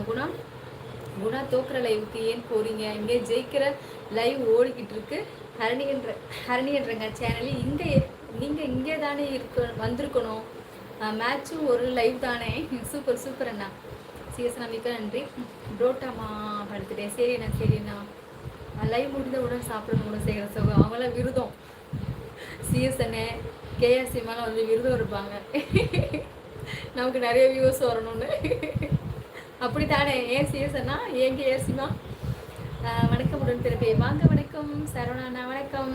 குணா குணா தோக்குற லைவுக்கு ஏன் போறீங்க? இங்கே ஜெயிக்கிற லைவ் ஓடிக்கிட்டு இருக்கு. ஹரணின்றங்க சேனல் இங்கே நீங்கள் இங்கே தானே வந்திருக்கணும். மேட்சும் ஒரு லைவ் தானே. சூப்பர் சூப்பர் அண்ணா. சிஎஸ்ண்ணா மிக்க நன்றி. புரோட்டாமா படுத்துட்டேன். சரிண்ணா சரிண்ணா. லைவ் முடிந்தவுடன் சாப்பிடணும் கூட செய்கிற சுகம். அவங்களாம் விருதம். சிஎஸ் அண்ணே கேஎஸ்சி மேலே வந்து விருதம் இருப்பாங்க. நமக்கு நிறைய வியூஸ் வரணும்னு. அப்படித்தானே? ஏன் சிஎஸ் அண்ணா, ஏன் கேஎஸ்சிமா? வணக்கம் உடன் பிறப்பே. வாங்க வணக்கம் சரவணா. வணக்கம்.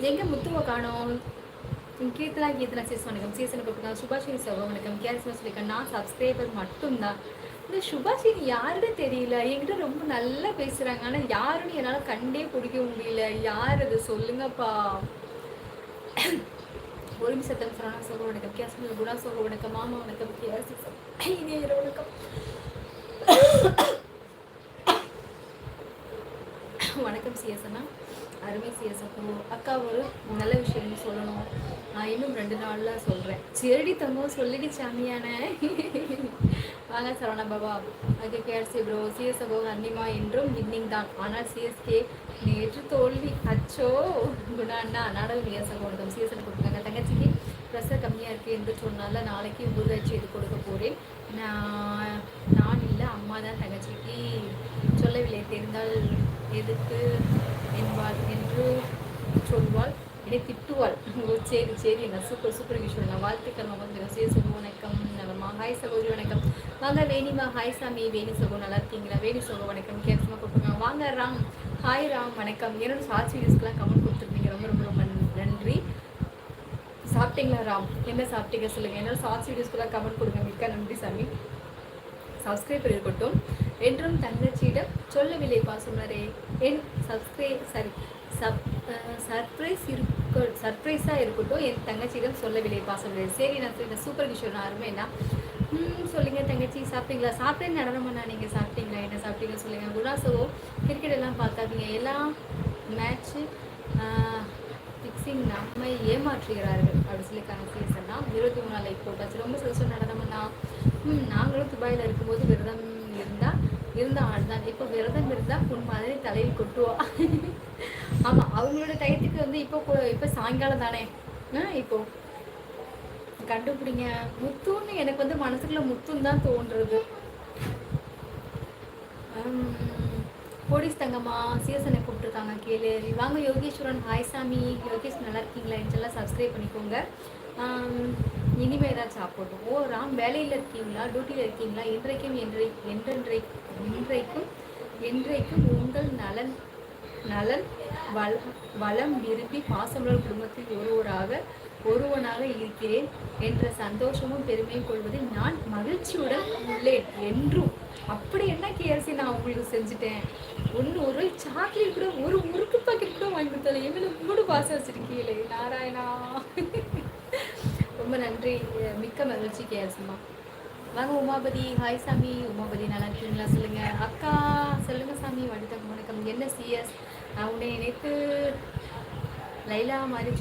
எங்கே முத்துவை காணோம்? கீர்த்தனா சிஎஸ் வணக்கம். சிஎஸ்ன்னு கூப்பிட்டுருக்காங்க. சுபாஷினி சகோ வணக்கம். கேஎஸ்மா சொல்லியிருக்கேன். நான் சப்ஸ்கிரைபர் மட்டும்தான். இந்த சுபாஷினி யாருன்னு தெரியல. என்கிட்ட ரொம்ப நல்லா பேசுகிறாங்க. ஆனால் யாருன்னு என்னால் கண்டே பிடிக்க முடியல. யார் அது சொல்லுங்கப்பா. ஒரு சத்தம் சரணா சோக வணக்கம். கேஸ்மி குணா சோக வணக்கம். மாமா வணக்கம். கேசி இனிய வணக்கம். வணக்கம் சிஎஸ்ண்ணா. அருமை சிஎஸ். அக்கா ஒரு நல்ல விஷயம்னு சொல்லணும். நான் இன்னும் 2 நாளில் சொல்கிறேன். செடி தங்கம் சொல்லிடி சாமியான. வாங்க சரவணா பாபா. அது கேஆர்சி ப்ரோ. சிஎஸ் அபோ அன்னிமா என்றும் வின்னிங் தான். ஆனால் சிஎஸ்கே நேற்று தோல்வி. அச்சோ குணா அண்ணா. நாடகம் வியாசம் கொடுத்தோம். சிஎஸ்ன்னு கொடுத்துருக்காங்க. தங்கச்சிக்கு ப்ரெஷர் கம்மியாக இருக்குது என்று சொன்னால நாளைக்கு ஊறுகாய் செய்து கொடுக்க போகிறேன். நான் இல்லை, அம்மா தான் தங்கச்சிக்கு சொல்லவில்லை. தெரிந்தால் எதுக்கு என்பாள் என்று சொல்வாள். என்னை திட்டுவாள். ஓ சரி சரி. நான் சூப்பர் சூப்பர் விஷயம். நான் வாழ்த்துக்கள். வந்து சகோ வணக்கம். நலமா? ஹாய் சகோதரி வணக்கம். வாங்க வேணிமா. ஹாய் சாமி. வேணி சகோ நல்லா இருக்கீங்களா? வேணி சகோ வணக்கம். கேட்கமா கொடுத்துருங்க. வாங்க ராம். ஹாய் ராம் வணக்கம். என்னோட ஷார்ட்ஸ் வீடியோஸ்க்கெலாம் கமெண்ட் கொடுத்துருந்தீங்க. ரொம்ப ரொம்ப ரொம்ப நன்றி. சாப்பிட்டீங்களா ராம்? என்ன சாப்பிட்டீங்க சொல்லுங்கள். என்னோட ஷார்ட்ஸ் வீடியோஸ்க்கெலாம் கமெண்ட் கொடுங்க. மிக்க நன்றி சாமி. சப்ஸ்கிரைபர் இருக்கட்டும். என்றும் தங்கச்சியிடம் சொல்லவில்லை பாசுமரே. என் சர்ப்ரைஸாக இருக்கட்டும். என் தங்கச்சியிடம் சொல்லவில்லை பாசுமரே. சரி நான் சூப்பர் கிஷோர். நான் அருமைண்ணா. சொல்லுங்கள் தங்கச்சி சாப்பிட்டீங்களா? சாப்பிட்டேன்னு நடனமாண்ணா. நீங்கள் சாப்பிட்டீங்களா? என்ன சாப்பிட்டீங்க சொல்லுங்கள். குணாசவோ கிரிக்கெட் எல்லாம் பார்க்காதீங்க. எல்லாம் மேட்ச்சு ஃபிக்ஸிங் நம்மை ஏமாற்றுகிறார்கள் அப்படி சொல்லி கணக்கு சொன்னா. 23 நாள் லைக் போட்டாச்சு. ரொம்ப சில நடனம்னா. நாங்களும் துபாயில் இருக்கும்போது விரதம் இருந்த ஆள் தான். இப்போ விரதம் இருந்தால் உன் மாதிரி தலையில் கொட்டுவா. ஆமாம், அவங்களோட டயத்துக்கு வந்து இப்போ சாயங்காலம் தானே. இப்போ கண்டுபிடிங்க. முத்துன்னு எனக்கு வந்து மனசுக்குள்ள முத்துன்னு தான் தோன்றுறது. போலீஸ் தங்கம்மா சிஎஸ்எனை கூப்பிட்டுருக்காங்க. கேளு. வாங்க யோகேஸ்வரன். ஹாய் சாமி. யோகேஷ் நல்லா இருக்கீங்களா? எல்லாம் சப்ஸ்கிரைப் பண்ணிக்கோங்க. இனிமேல் தான் சாப்பிடணும். ஓ ராம், வேலையில் இருக்கீங்களா? டியூட்டியில் இருக்கீங்களா? என்றைக்கும் உங்கள் நலன் வளம் விரும்பி பாசமலர் குடும்பத்தில் ஒருவனாக இருக்கிறேன் என்ற சந்தோஷமும் பெருமையும் கொள்வதில் நான் மகிழ்ச்சியுடன் உள்ளேன் என்றும். அப்படி என்ன கேஆர்சி நான் உங்களுக்கு செஞ்சுட்டேன்? ஒரு சாக்லேட் கூட, ஒரு முறுக்கு பாக்கெட் கூட வாங்கி கொடுத்தால எவ்வளோ மூடு பாசம் வச்சிருக்கீங்களே நாராயணா. ரொம்ப நன்றி. மிக்க மகிழ்ச்சி கேஆர்சிமா. வாங்க உமாபதி. ஹாய் சாமி. உமாபதி நல்லா இருக்கீங்களா சொல்லுங்கள். அக்கா சொல்லுங்கள் சாமி. வணக்கம் வணக்கம். என்ன சிஎஸ், நான் உன்னை நினைத்து லைலா மாதிரி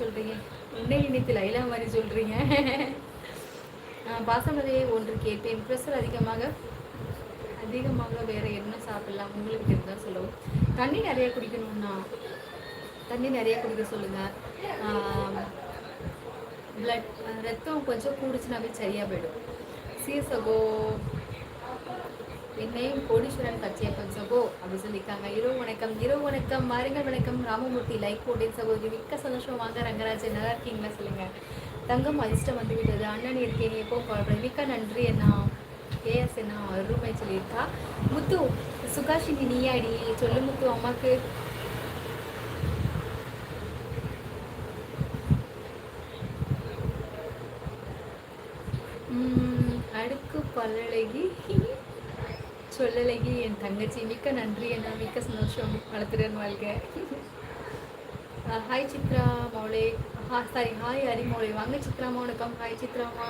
சொல்கிறீங்க. பாசமலையை ஒன்று கேட்டேன். ப்ரெஷர் அதிகமாக வேறு என்ன சாப்பிடலாம் உங்களுக்கு தெரிஞ்சால் சொல்லவும். தண்ணி நிறைய குடிக்கணும்னா தண்ணி நிறைய குடிக்க சொல்லுங்கள். ரத்தம் கொஞ்சம் கூடிச்சுனாவே சரியாக போயிடும். சீசகோ என்னையும் கோடீஸ்வரன் கட்சியப்பன் சகோ அப்படி சொல்லியிருக்காங்க. இரவு வணக்கம் வாருங்கள். வணக்கம் ராமமூர்த்தி. லைக் போட்டேன் சகோதரி. மிக்க சந்தோஷம். வாங்க ரங்கராஜன். நல்லா இருக்கீங்களா சொல்லுங்கள். தங்கம் அதிர்ஷ்டம் வந்து விட்டது. அண்ணன் இருக்கேன். எப்போ கால் பண்ணி. மிக்க நன்றி அண்ணா. கேஎஸ் அண்ணா அருமை சொல்லியிருக்கா. முத்து சுகாஷினி நீயாடி சொல்லு முத்து அம்மாக்கு. அடுக்கு பல்லழகி சொல்லழகி என் தங்கச்சி. மிக்க நன்றி அண்ணா. மிக்க சந்தோஷம். வளர்த்துடன் வாழ்க. ஹாய் சித்ரா மௌலே. ஹாய் ஹரி மௌலே. வாங்க சித்ராமா வணக்கம். ஹாய் சித்ராமா.